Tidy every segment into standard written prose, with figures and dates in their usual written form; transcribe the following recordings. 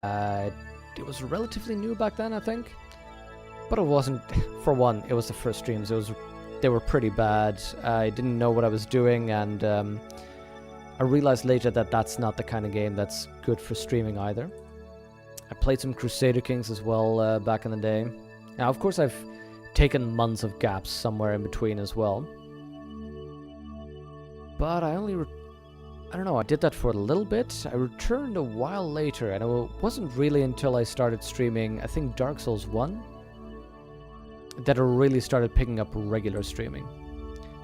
It was relatively new back then, I think. But it wasn't, for one, it was the first streams. They were pretty bad. I didn't know what I was doing, and I realized later that that's not the kind of game that's good for streaming either. I played some Crusader Kings as well back in the day. Now, of course, I've taken months of gaps somewhere in between as well. But I don't know, I did that for a little bit. I returned a while later, and it wasn't really until I started streaming, I think, Dark Souls 1, that I really started picking up regular streaming.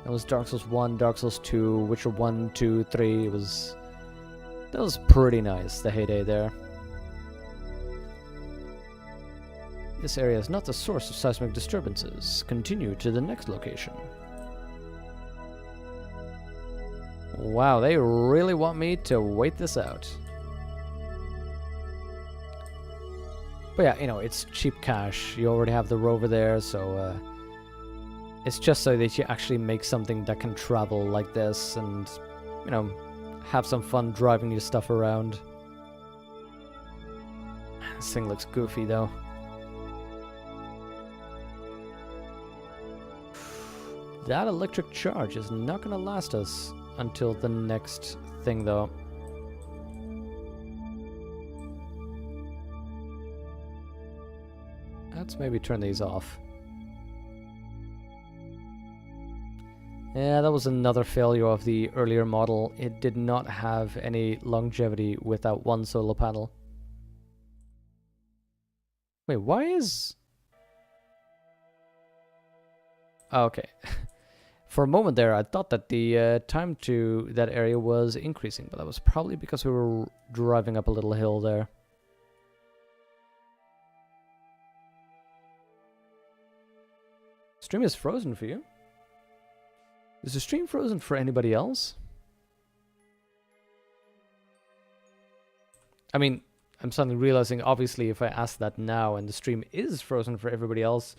It was Dark Souls 1, Dark Souls 2, Witcher 1, 2, 3. That was pretty nice, the heyday there. This area is not the source of seismic disturbances. Continue to the next location. Wow, they really want me to wait this out. But yeah, you know, it's cheap cash. You already have the rover there, so it's just so that you actually make something that can travel like this and, you know, have some fun driving your stuff around. This thing looks goofy, though. That electric charge is not gonna last us until the next thing, though. Let's maybe turn these off. Yeah, that was another failure of the earlier model. It did not have any longevity without one solar panel. Wait, why is... Oh, okay. For a moment there, I thought that the time to that area was increasing, but that was probably because we were driving up a little hill there. Stream is frozen for you? Is the stream frozen for anybody else? I mean, I'm suddenly realizing, obviously, if I ask that now and the stream is frozen for everybody else,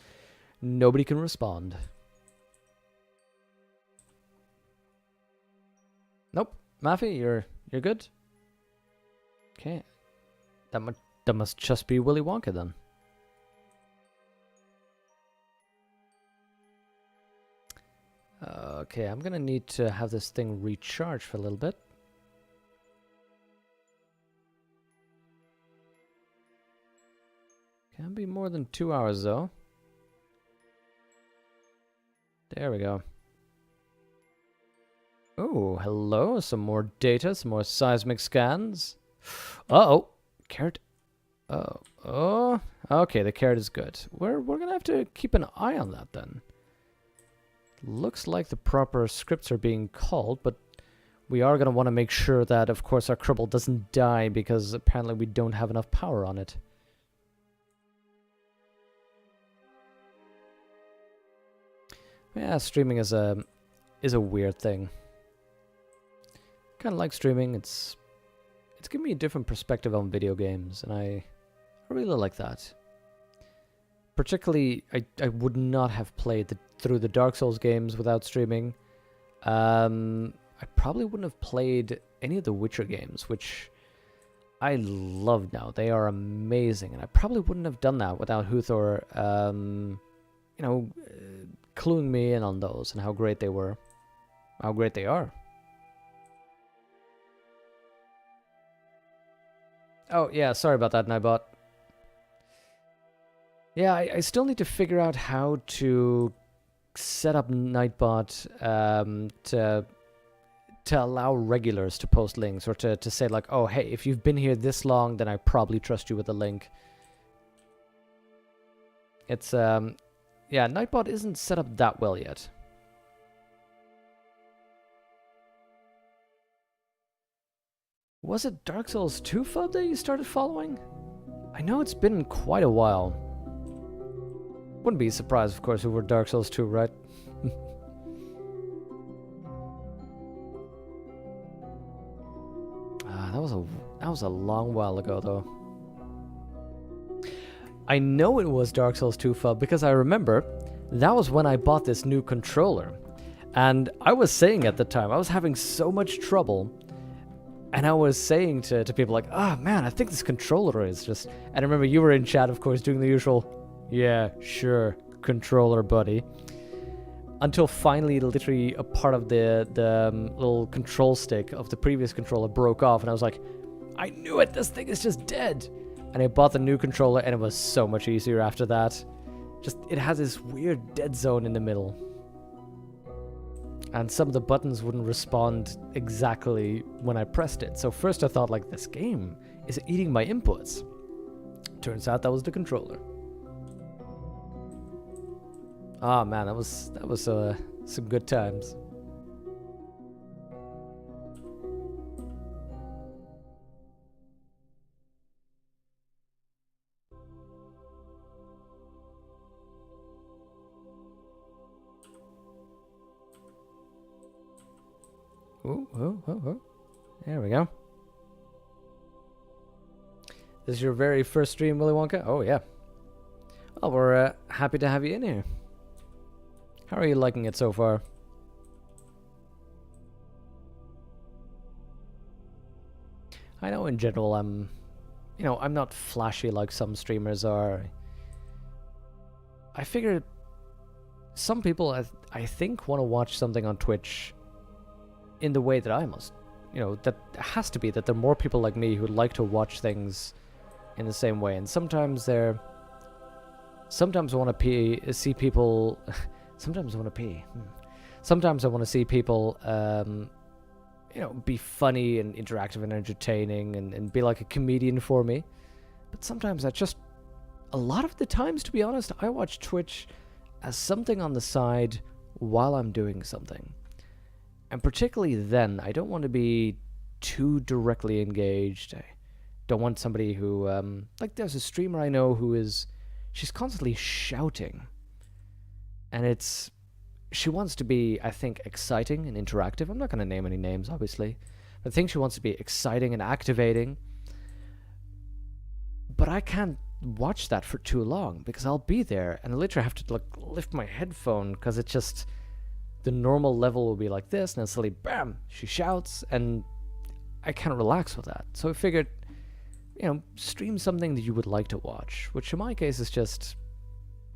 nobody can respond. Nope, Maffy, you're good. Okay, that must just be Willy Wonka then. Okay, I'm gonna need to have this thing recharge for a little bit. Can't be more than 2 hours though. There we go. Oh, hello, some more data, some more seismic scans. Uh-oh, carrot. Oh, okay, the carrot is good. We're gonna have to keep an eye on that then. Looks like the proper scripts are being called, but we are gonna want to make sure that, of course, our Kerbal doesn't die because apparently we don't have enough power on it. Yeah, streaming is a weird thing. Kind of like streaming. It's giving me a different perspective on video games, and I really like that. Particularly, I would not have played through the Dark Souls games without streaming. I probably wouldn't have played any of the Witcher games, which I love now. They are amazing, and I probably wouldn't have done that without Huthor, you know, cluing me in on those and how great they were, how great they are. Oh, yeah, sorry about that, Nightbot. Yeah, I still need to figure out how to set up Nightbot to allow regulars to post links, or to say like, oh, hey, if you've been here this long, then I probably trust you with a link. It's, yeah, Nightbot isn't set up that well yet. Was it Dark Souls 2 FUB that you started following? I know it's been quite a while. Wouldn't be surprised, of course, if it were Dark Souls 2, right? That was a long while ago, though. I know it was Dark Souls 2 FUB because I remember that was when I bought this new controller. And I was saying at the time, I was having so much trouble And I was saying to people like, oh man, I think this controller is just... And I remember you were in chat, of course, doing the usual, yeah, sure, controller, buddy. Until finally, literally, a part of the little control stick of the previous controller broke off. And I was like, I knew it, this thing is just dead. And I bought the new controller and it was so much easier after that. Just, it has this weird dead zone in the middle. And some of the buttons wouldn't respond exactly when I pressed it. So first I thought, like, this game is eating my inputs. Turns out that was the controller. Ah, man, that was some good times. Ooh. There we go. This is your very first stream, Willy Wonka? Oh, yeah. Well, we're happy to have you in here. How are you liking it so far? I know in general I'm not flashy like some streamers are. I figured some people, I think, want to watch something on Twitch in the way that I must. That has to be that there are more people like me who like to watch things in the same way. And sometimes I want to see people... Sometimes I want to pee. Sometimes I want to see people, be funny and interactive and entertaining and be like a comedian for me. But sometimes a lot of the times, to be honest, I watch Twitch as something on the side while I'm doing something. And particularly then, I don't want to be too directly engaged. I don't want somebody who, like there's a streamer I know she's constantly shouting. And she wants to be, I think, exciting and interactive. I'm not going to name any names, obviously. But I think she wants to be exciting and activating. But I can't watch that for too long because I'll be there and I literally have to lift my headphone because it's just... The normal level will be like this, and then suddenly, bam, she shouts, and I can't relax with that. So I figured, stream something that you would like to watch, which in my case is just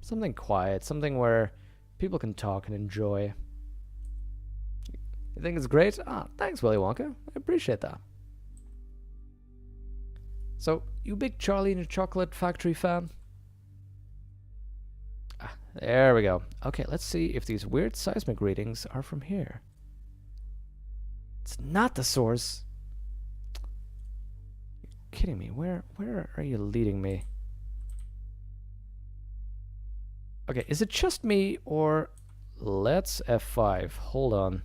something quiet, something where people can talk and enjoy. You think it's great? Ah, thanks, Willy Wonka. I appreciate that. So, you big Charlie and the Chocolate Factory fan? Ah, there we go. Okay, let's see if these weird seismic readings are from here. It's not the source. You're kidding me. Where are you leading me? Okay, is it just me or... Let's F5. Hold on.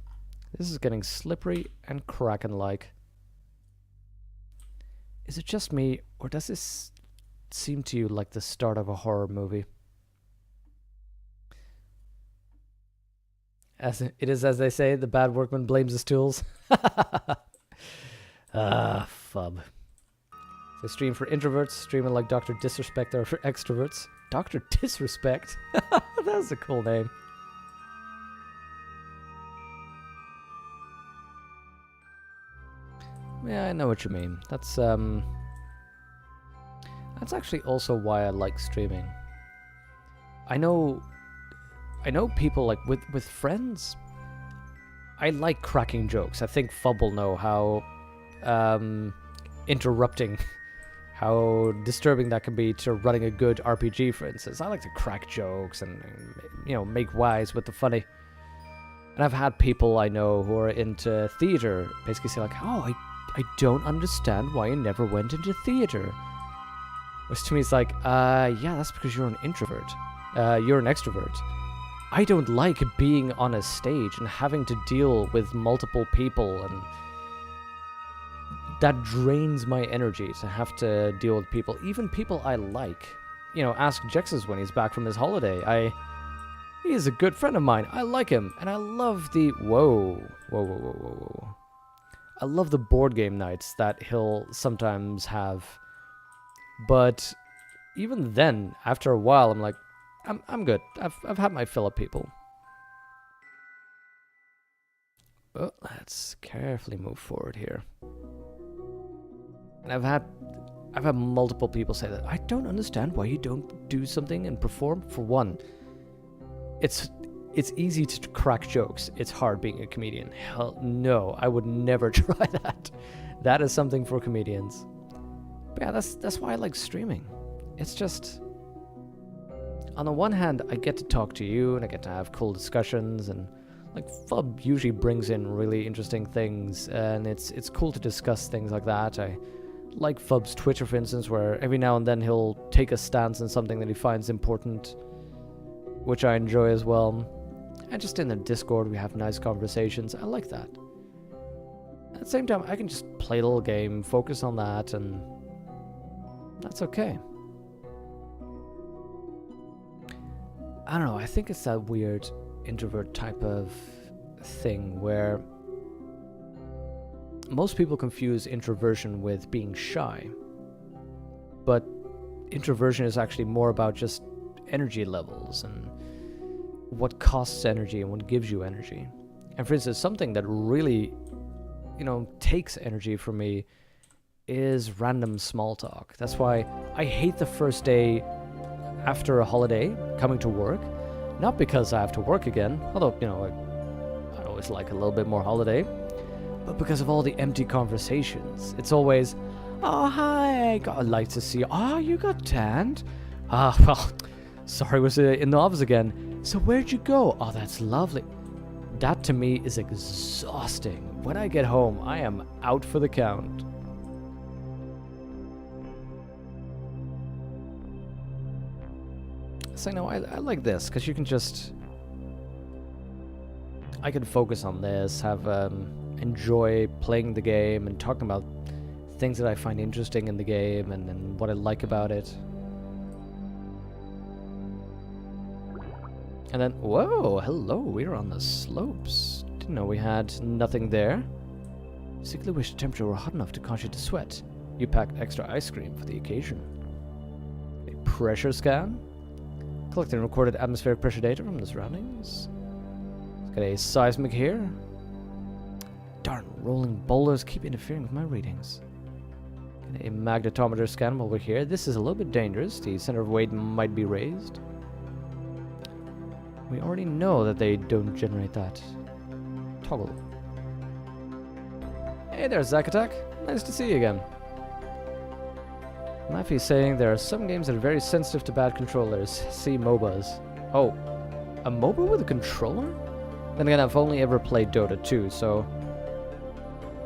This is getting slippery and Kraken-like. Is it just me or does this seem to you like the start of a horror movie? As it is, as they say, the bad workman blames his tools. Ah, fub. So stream for introverts, streaming like Dr. Disrespect are for extroverts. Dr. Disrespect? That's a cool name. Yeah, I know what you mean. That's actually also why I like streaming. I know people like with friends. I like cracking jokes. I think Fub will know how interrupting, how disturbing that can be to running a good RPG, for instance. I like to crack jokes and make wise with the funny. And I've had people I know who are into theater basically say like, oh, I don't understand why you never went into theater. Which to me is like, yeah, that's because you're an introvert. You're an extrovert. I don't like being on a stage and having to deal with multiple people, and that drains my energy to have to deal with people, even people I like. Ask Jexus when he's back from his holiday. He is a good friend of mine. I like him, and I love the... Whoa. I love the board game nights that he'll sometimes have. But even then, after a while, I'm like, I'm good. I've had my fill of people. Well, let's carefully move forward here. And I've had multiple people say that. I don't understand why you don't do something and perform. For one, it's easy to crack jokes. It's hard being a comedian. Hell no, I would never try that. That is something for comedians. But yeah, that's why I like streaming. It's just, on the one hand, I get to talk to you and I get to have cool discussions, and like Fub usually brings in really interesting things, and it's cool to discuss things like that. I like Fub's Twitter, for instance, where every now and then he'll take a stance on something that he finds important, which I enjoy as well. And just in the Discord, we have nice conversations. I like that. At the same time, I can just play a little game, focus on that, and that's okay. I don't know, I think it's that weird introvert type of thing where most people confuse introversion with being shy. But introversion is actually more about just energy levels and what costs energy and what gives you energy. And for instance, something that really, takes energy from me is random small talk. That's why I hate the first day after a holiday coming to work. Not because I have to work again, although, I always like a little bit more holiday, but because of all the empty conversations. It's always, oh, hi, I'd like to see you. Oh, you got tanned? Ah, well, sorry, was in the office again. So where'd you go? Oh, that's lovely. That to me is exhausting. When I get home, I am out for the count. So no, I like this, because you can just... I can focus on this, enjoy playing the game and talking about things that I find interesting in the game and what I like about it. And then, whoa, hello, we're on the slopes. Didn't know we had nothing there. Secretly wish the temperature were hot enough to cause you to sweat. You packed extra ice cream for the occasion. A pressure scan. Collecting recorded atmospheric pressure data from the surroundings. Got a seismic here. Darn, rolling boulders keep interfering with my readings. Got a magnetometer scan while we're here. This is a little bit dangerous. The center of weight might be raised. We already know that they don't generate that. Toggle. Hey there, Zack Attack. Nice to see you again. Maffey's saying there are some games that are very sensitive to bad controllers. See MOBAs. Oh, a MOBA with a controller? Then again, I've only ever played Dota 2, so...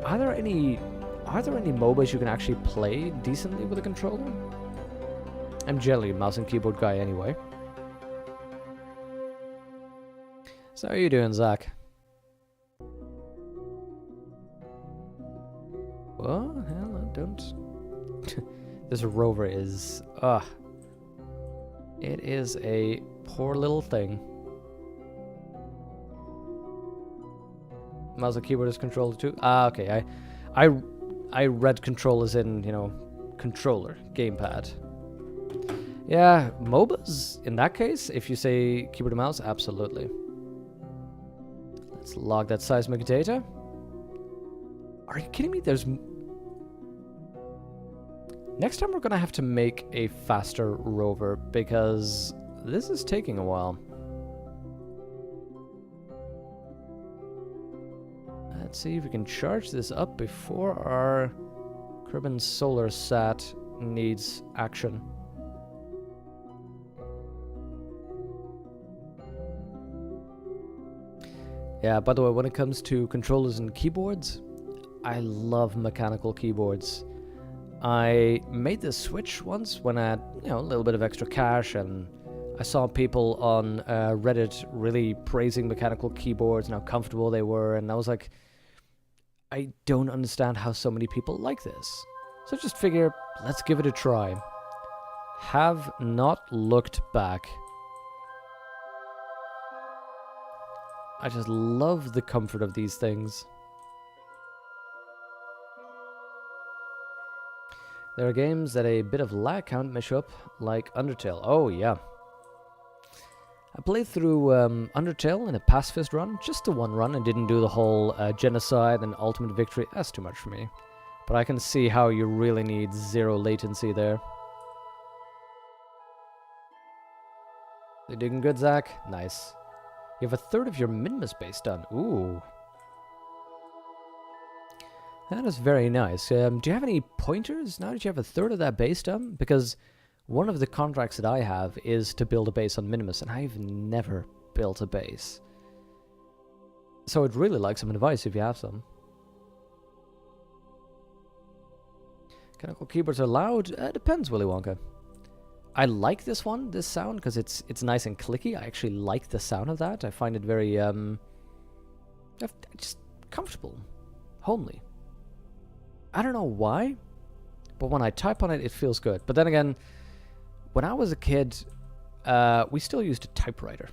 Are there any MOBAs you can actually play decently with a controller? I'm generally a mouse and keyboard guy anyway. So how are you doing, Zach? What? Hell, don't... This rover is... It is a poor little thing. Mouse and keyboard is controller too? Ah, okay. I read control as in, controller, gamepad. Yeah, MOBAs, in that case, if you say keyboard and mouse, absolutely. Let's log that seismic data. Are you kidding me? There's... Next time we're gonna have to make a faster rover, because this is taking a while. Let's see if we can charge this up before our Kerbal solar sat needs action. Yeah, by the way, when it comes to controllers and keyboards, I love mechanical keyboards. I made this switch once when I had, a little bit of extra cash, and I saw people on Reddit really praising mechanical keyboards and how comfortable they were, and I was like, I don't understand how so many people like this. So just figure, let's give it a try. Have not looked back. I just love the comfort of these things. There are games that a bit of lag count may show up, like Undertale. Oh, yeah. I played through Undertale in a pacifist run, just the one run, and didn't do the whole genocide and ultimate victory. That's too much for me. But I can see how you really need 0 latency there. You doing good, Zach? Nice. You have a third of your Minimus base done. Ooh. That is very nice. Do you have any pointers now that you have a third of that base done? Because one of the contracts that I have is to build a base on Minimus, and I've never built a base. So I'd really like some advice if you have some. Mechanical keyboards are loud? Depends, Willy Wonka. I like this one, this sound, because it's nice and clicky. I actually like the sound of that. I find it very, just comfortable. Homely. I don't know why, but when I type on it, it feels good. But then again, when I was a kid, we still used a typewriter.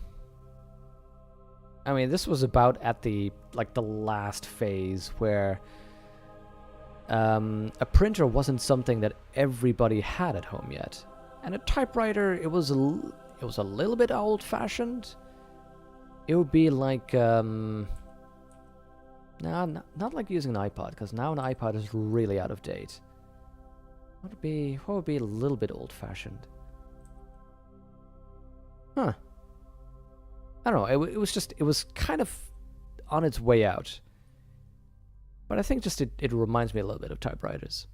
I mean, this was about at the last phase where a printer wasn't something that everybody had at home yet. And a typewriter, it was a little bit old-fashioned. It would be like, no, not like using an iPod, because now an iPod is really out of date. What would be a little bit old-fashioned? Huh. I don't know, it was kind of on its way out. But I think just it reminds me a little bit of typewriters.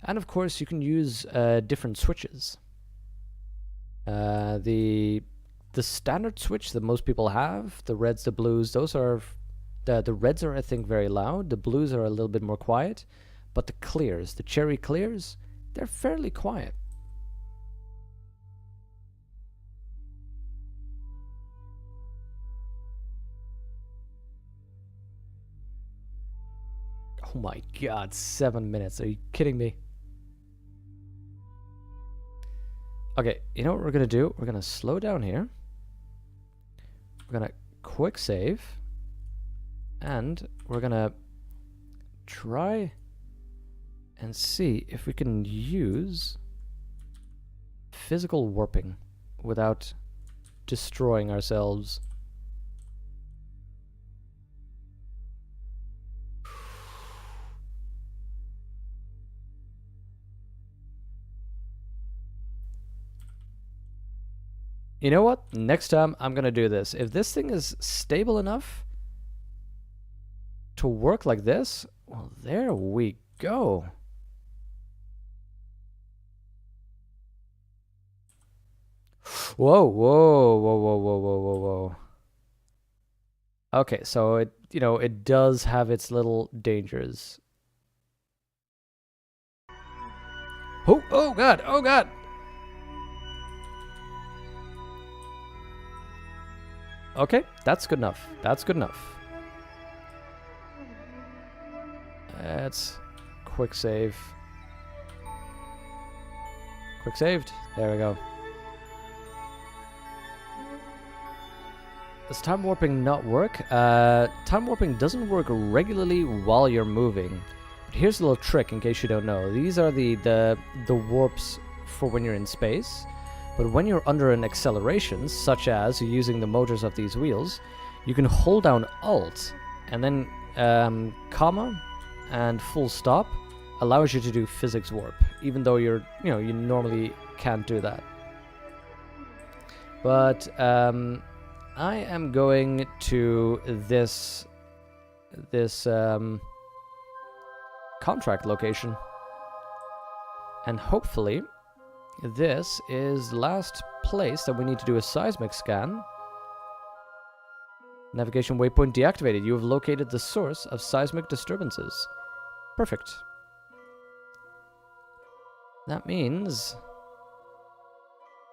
And of course, you can use different switches. The standard switch that most people have, the reds, the blues, those are... The reds are, I think, very loud. The blues are a little bit more quiet. But the clears, the cherry clears, they're fairly quiet. Oh my god, 7 minutes. Are you kidding me? Okay, you know what we're going to do? We're going to slow down here. We're going to quick save. And we're going to try and see if we can use physical warping without destroying ourselves. You know what? Next time I'm gonna do this. If this thing is stable enough to work like this, well, there we go. Whoa, whoa, whoa, whoa, whoa, whoa, whoa, whoa. Okay, so it, you know, it does have its little dangers. Oh god, oh god! Okay, that's good enough. That's good enough. Let's quick save. Quick saved. There we go. Does time warping not work? Time warping doesn't work regularly while you're moving. But here's a little trick in case you don't know. These are the warps for when you're in space. But when you're under an acceleration, such as using the motors of these wheels, you can hold down Alt and then comma and full stop allows you to do physics warp, even though you normally can't do that. But I am going to this contract location, and hopefully this is the last place that we need to do a seismic scan. Navigation waypoint deactivated. You have located the source of seismic disturbances. Perfect. That means...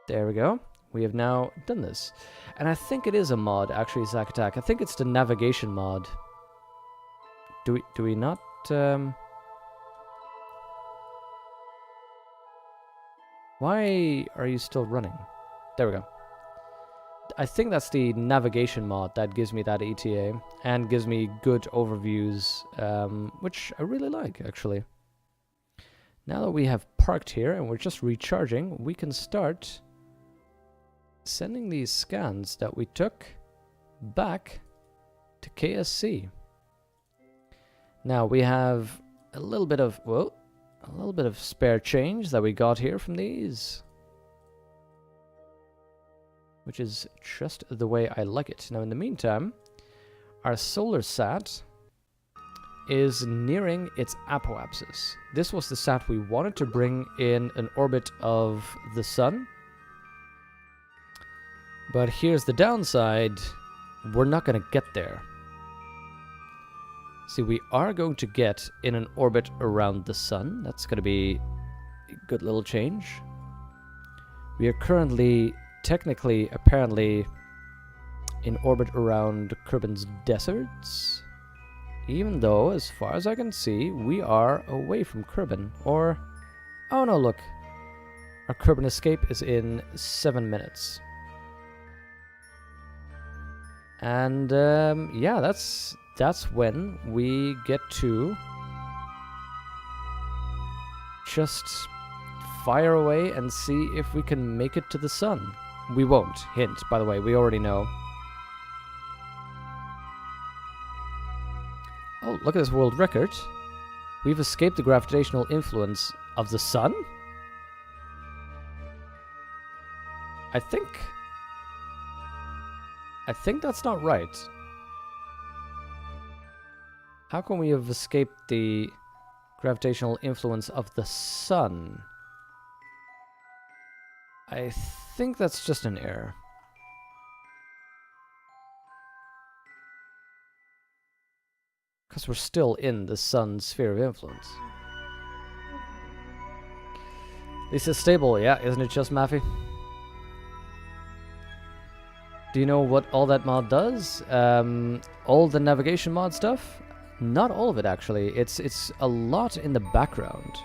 There we go. We have now done this. And I think it is a mod, actually, Zack Attack. I think it's the navigation mod. Do we not... Why are you still running? There we go. I think that's the navigation mod that gives me that ETA and gives me good overviews, which I really like, actually. Now that we have parked here and we're just recharging, we can start sending these scans that we took back to KSC. Now we have a little bit of, whoa, a little bit of spare change that we got here from these. Which is just the way I like it. Now, in the meantime, our solar sat is nearing its apoapsis. This was the sat we wanted to bring in an orbit of the sun. But here's the downside. We're not going to get there. See, we are going to get in an orbit around the sun. That's going to be a good little change. We are currently, technically, apparently, in orbit around Kerbin's deserts. Even though, as far as I can see, we are away from Kerbin. Or, oh no, look. Our Kerbin escape is in 7 minutes. And, yeah, that's when we get to just fire away and see if we can make it to the sun. We won't. Hint, by the way, we already know. Oh, look at this world record. We've escaped the gravitational influence of the sun? I think that's not right. How can we have escaped the gravitational influence of the sun? I think that's just an error. Because we're still in the sun's sphere of influence. This is stable, yeah, isn't it just Maffy? Do you know what all that mod does? All the navigation mod stuff? Not all of it, actually. It's a lot in the background.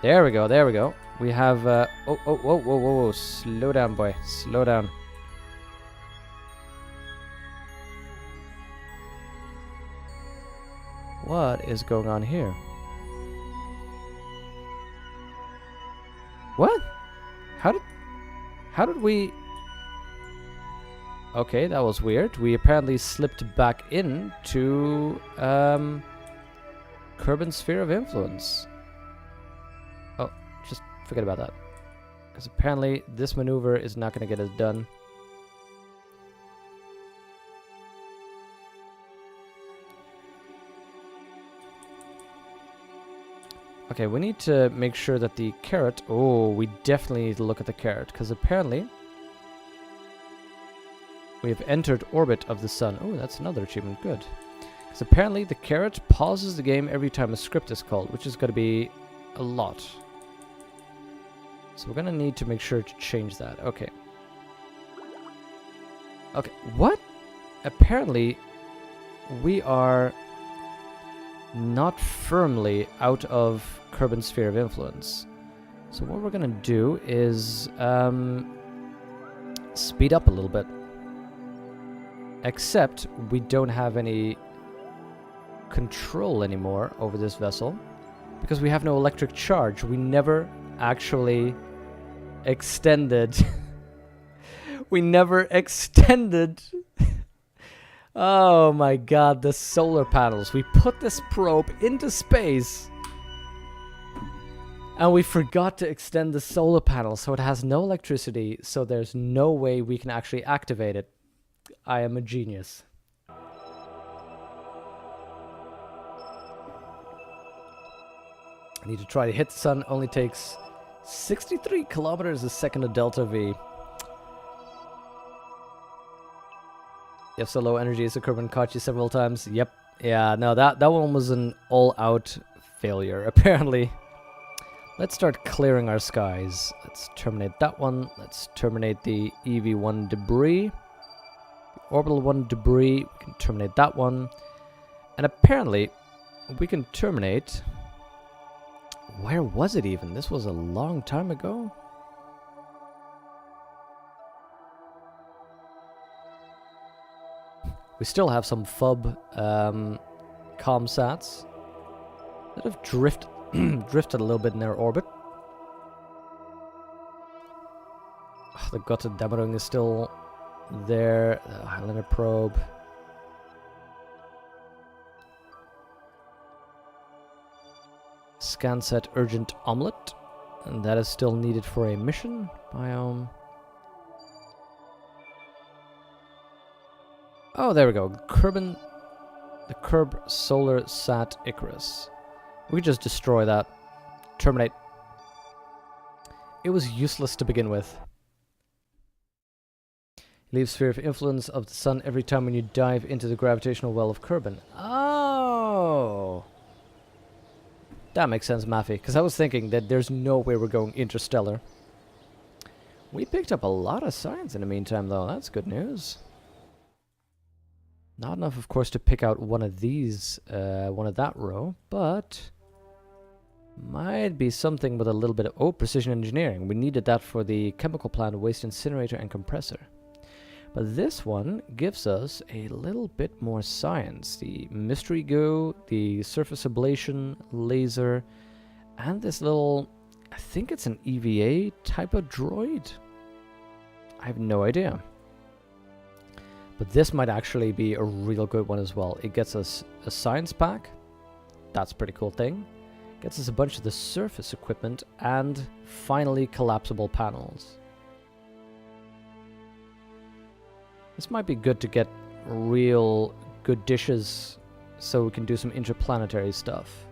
There we go, there we go. We have, whoa, slow down, boy, slow down. What is going on here? What? How did we... Okay, that was weird. We apparently slipped back into Kerbin's sphere of influence. Oh, just forget about that. Because apparently this maneuver is not going to get us done. Okay, we need to make sure that the carrot... Oh, we definitely need to look at the carrot, because apparently we have entered orbit of the sun. Oh, that's another achievement. Good. Because apparently the carrot pauses the game every time a script is called, which is going to be a lot. So we're going to need to make sure to change that. Okay. Okay, what? Apparently we are not firmly out of Kerbin's sphere of influence. So what we're gonna do is speed up a little bit. Except we don't have any control anymore over this vessel because we have no electric charge. We never actually extended. We never extended. Oh my god, the solar panels. We put this probe into space and we forgot to extend the solar panel, so it has no electricity, so there's no way we can actually activate it. I am a genius. I need to try to hit the sun. Only takes 63 kilometers a second to delta V. You have so low energy, so Kerbin caught you several times. Yep. Yeah, no, that one was an all-out failure, apparently. Let's start clearing our skies. Let's terminate that one. Let's terminate the EV1 debris. The orbital 1 debris. We can terminate that one. And apparently, we can terminate... Where was it even? This was a long time ago. We still have some FUB comsats that have drifted a little bit in their orbit. Oh, the gutted Damarung is still there. The Highlander probe. Scan set urgent omelette. And that is still needed for a mission. Biome. Oh, there we go. The Kerb Solar Sat Icarus. We could just destroy that. Terminate. It was useless to begin with. Leaves sphere of influence of the sun every time when you dive into the gravitational well of Kerbin. Oh! That makes sense, Maffy. Because I was thinking that there's no way we're going interstellar. We picked up a lot of science in the meantime, though. That's good news. Not enough, of course, to pick out one of these, one of that row, but might be something with a little bit of, oh, precision engineering. We needed that for the chemical plant, waste incinerator, and compressor. But this one gives us a little bit more science. The mystery goo, the surface ablation laser, and this little, I think it's an EVA type of droid. I have no idea. But this might actually be a real good one as well. It gets us a science pack. That's a pretty cool thing. Gets us a bunch of the surface equipment and finally collapsible panels. This might be good to get real good dishes so we can do some interplanetary stuff.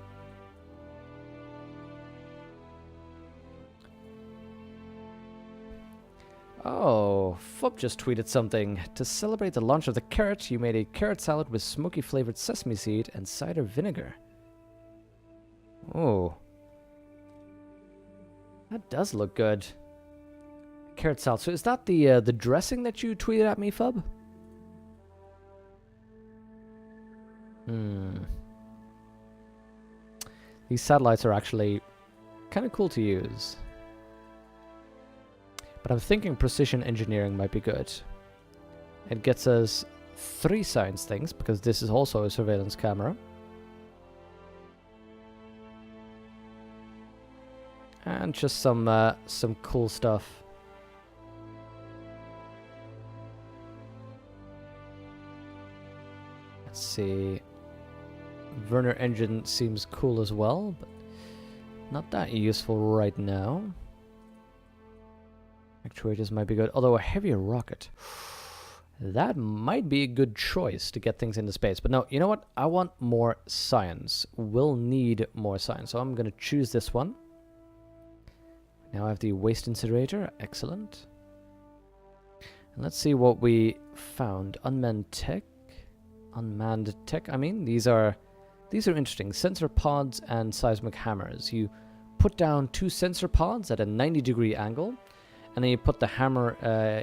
Oh, Fup just tweeted something. To celebrate the launch of the carrot, you made a carrot salad with smoky flavored sesame seed and cider vinegar. Oh. That does look good. Carrot salad. So is that the dressing that you tweeted at me, Fub? These satellites are actually kind of cool to use. But I'm thinking precision engineering might be good. It gets us 3 science things, because this is also a surveillance camera. And just some cool stuff. Let's see. Werner engine seems cool as well, but not that useful right now. Actuators might be good, although a heavier rocket. That might be a good choice to get things into space. But no, you know what? I want more science. We'll need more science. So I'm going to choose this one. Now I have the waste incinerator. Excellent. And let's see what we found. Unmanned tech. Unmanned tech, I mean. These are interesting. Sensor pods and seismic hammers. You put down 2 sensor pods at a 90-degree angle. And then you put the hammer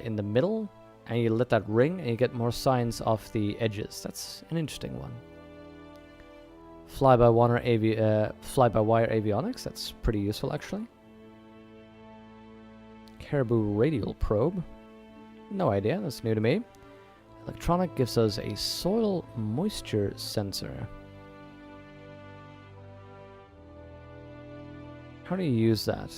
in the middle, and you let that ring, and you get more science off the edges. That's an interesting one. Fly-by-wire avionics. That's pretty useful, actually. Caribou radial probe. No idea. That's new to me. Electronic gives us a soil moisture sensor. How do you use that?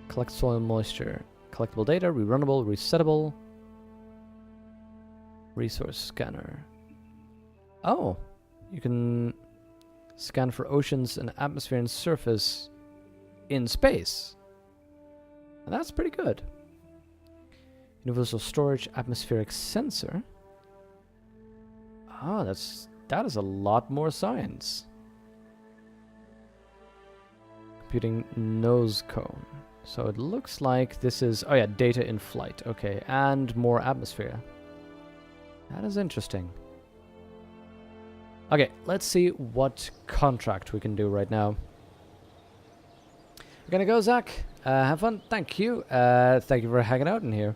Collect soil moisture. Collectible data, rerunnable, resettable. Resource scanner. Oh, you can scan for oceans and atmosphere and surface in space. And that's pretty good. Universal storage atmospheric sensor. Ah, that is a lot more science. Computing nose cone. So it looks like this is... Oh yeah, data in flight. Okay, and more atmosphere. That is interesting. Okay, let's see what contract we can do right now. We're gonna go, Zach. Have fun. Thank you. Thank you for hanging out in here.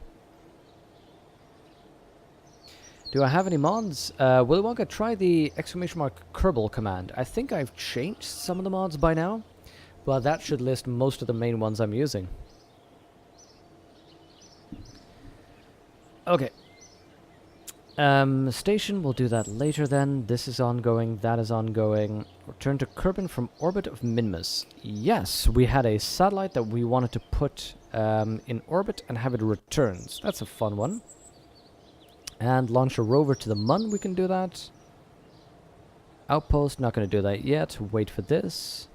Do I have any mods? Willy Wonka, try the !Kerbal command. I think I've changed some of the mods by now. Well, that should list most of the main ones I'm using. Okay. Station, we'll do that later then. This is ongoing, that is ongoing. Return to Kerbin from orbit of Minmus. Yes, we had a satellite that we wanted to put in orbit and have it return. So that's a fun one. And launch a rover to the Mun, we can do that. Outpost, not going to do that yet. Wait for this.